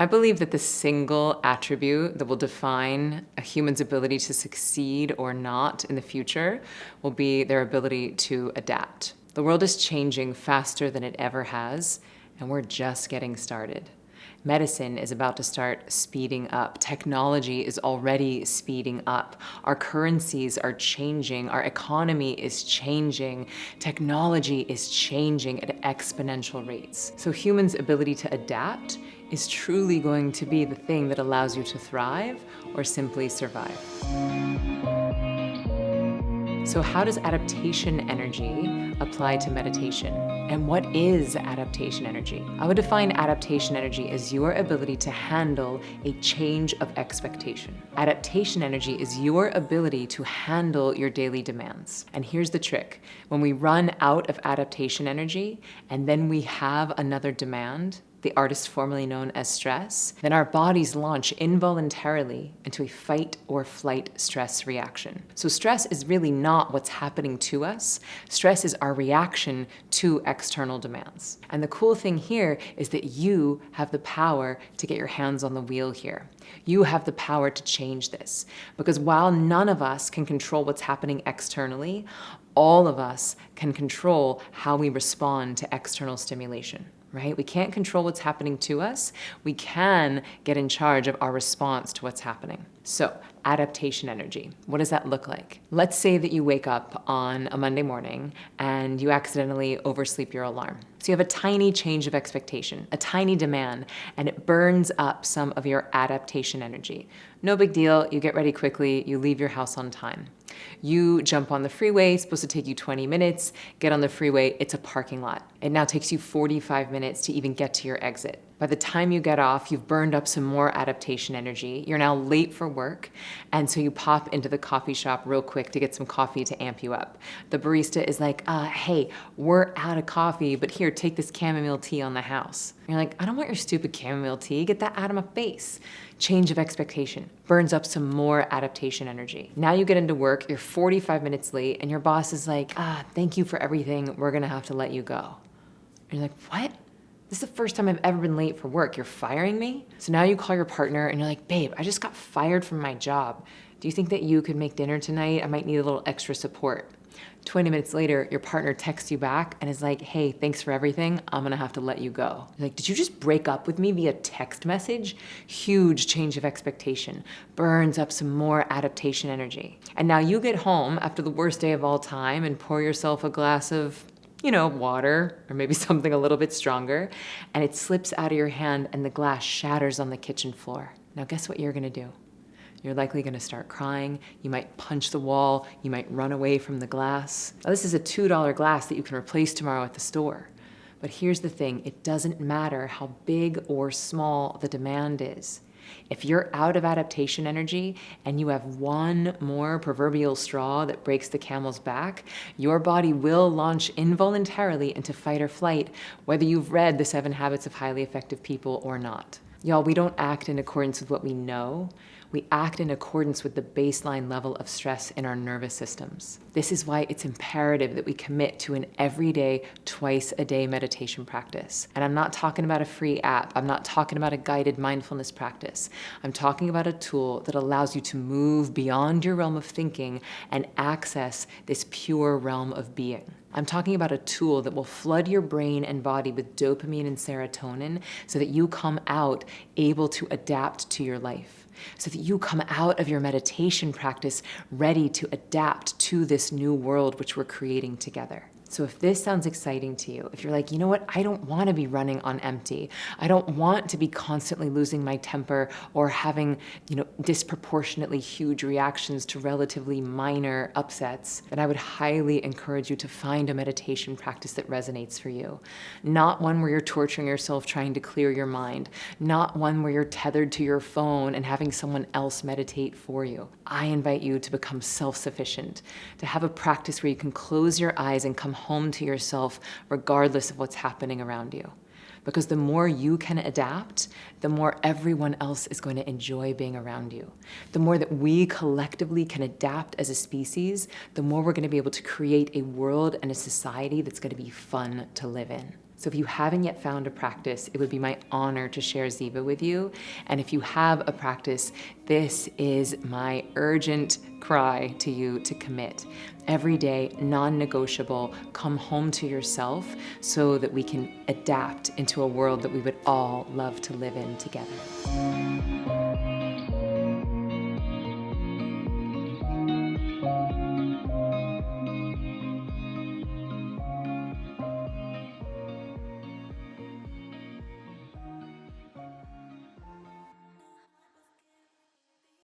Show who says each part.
Speaker 1: I believe that the single attribute that will define a human's ability to succeed or not in the future will be their ability to adapt. The world is changing faster than it ever has, and we're just getting started. Medicine is about to start speeding up. Technology is already speeding up. Our currencies are changing. Our economy is changing. Technology is changing at exponential rates. So humans' ability to adapt is truly going to be the thing that allows you to thrive or simply survive. So how does adaptation energy apply to meditation? And what is adaptation energy? I would define adaptation energy as your ability to handle a change of expectation. Adaptation energy is your ability to handle your daily demands. And here's the trick. When we run out of adaptation energy and then we have another demand, the artist formerly known as stress, then our bodies launch involuntarily into a fight or flight stress reaction. So stress is really not what's happening to us. Stress is our reaction to external demands. And the cool thing here is that you have the power to get your hands on the wheel here. You have the power to change this. Because while none of us can control what's happening externally, all of us can control how we respond to external stimulation. Right? We can't control what's happening to us. We can get in charge of our response to what's happening. So, adaptation energy. What does that look like? Let's say that you wake up on a Monday morning and you accidentally oversleep your alarm. So you have a tiny change of expectation, a tiny demand, and it burns up some of your adaptation energy. No big deal. You get ready quickly. You leave your house on time. You jump on the freeway, it's supposed to take you 20 minutes, get on the freeway, it's a parking lot. It now takes you 45 minutes to even get to your exit. By the time you get off, you've burned up some more adaptation energy. You're now late for work, and so you pop into the coffee shop real quick to get some coffee to amp you up. The barista is like, hey, we're out of coffee, but here, take this chamomile tea on the house. And you're like, I don't want your stupid chamomile tea, get that out of my face. Change of expectation, burns up some more adaptation energy. Now you get into work, you're 45 minutes late, and your boss is like, thank you for everything, we're gonna have to let you go. And you're like, what? This is the first time I've ever been late for work, you're firing me? So now you call your partner and you're like, babe, I just got fired from my job. Do you think that you could make dinner tonight? I might need a little extra support. 20 minutes later, your partner texts you back and is like, hey, thanks for everything. I'm gonna have to let you go. You're like, did you just break up with me via text message? Huge change of expectation, burns up some more adaptation energy. And now you get home after the worst day of all time and pour yourself a glass of, water, or maybe something a little bit stronger, and it slips out of your hand and the glass shatters on the kitchen floor. Now guess what you're gonna do? You're likely gonna start crying, you might punch the wall, you might run away from the glass. Now, this is a $2 glass that you can replace tomorrow at the store. But here's the thing, it doesn't matter how big or small the demand is. If you're out of adaptation energy and you have one more proverbial straw that breaks the camel's back, your body will launch involuntarily into fight or flight, whether you've read The 7 Habits of Highly Effective People or not. Y'all, we don't act in accordance with what we know. We act in accordance with the baseline level of stress in our nervous systems. This is why it's imperative that we commit to an everyday, twice-a-day meditation practice. And I'm not talking about a free app. I'm not talking about a guided mindfulness practice. I'm talking about a tool that allows you to move beyond your realm of thinking and access this pure realm of being. I'm talking about a tool that will flood your brain and body with dopamine and serotonin so that you come out able to adapt to your life. So that you come out of your meditation practice ready to adapt to this new world which we're creating together. So if this sounds exciting to you, if you're like, you know what, I don't want to be running on empty. I don't want to be constantly losing my temper or having, disproportionately huge reactions to relatively minor upsets, then I would highly encourage you to find a meditation practice that resonates for you. Not one where you're torturing yourself trying to clear your mind. Not one where you're tethered to your phone and having someone else meditate for you. I invite you to become self-sufficient, to have a practice where you can close your eyes and come home to yourself regardless of what's happening around you. Because the more you can adapt, the more everyone else is going to enjoy being around you. The more that we collectively can adapt as a species, the more we're going to be able to create a world and a society that's going to be fun to live in. So if you haven't yet found a practice, it would be my honor to share Ziva with you. And if you have a practice, this is my urgent cry to you to commit. Every day, non-negotiable, come home to yourself so that we can adapt into a world that we would all love to live in together.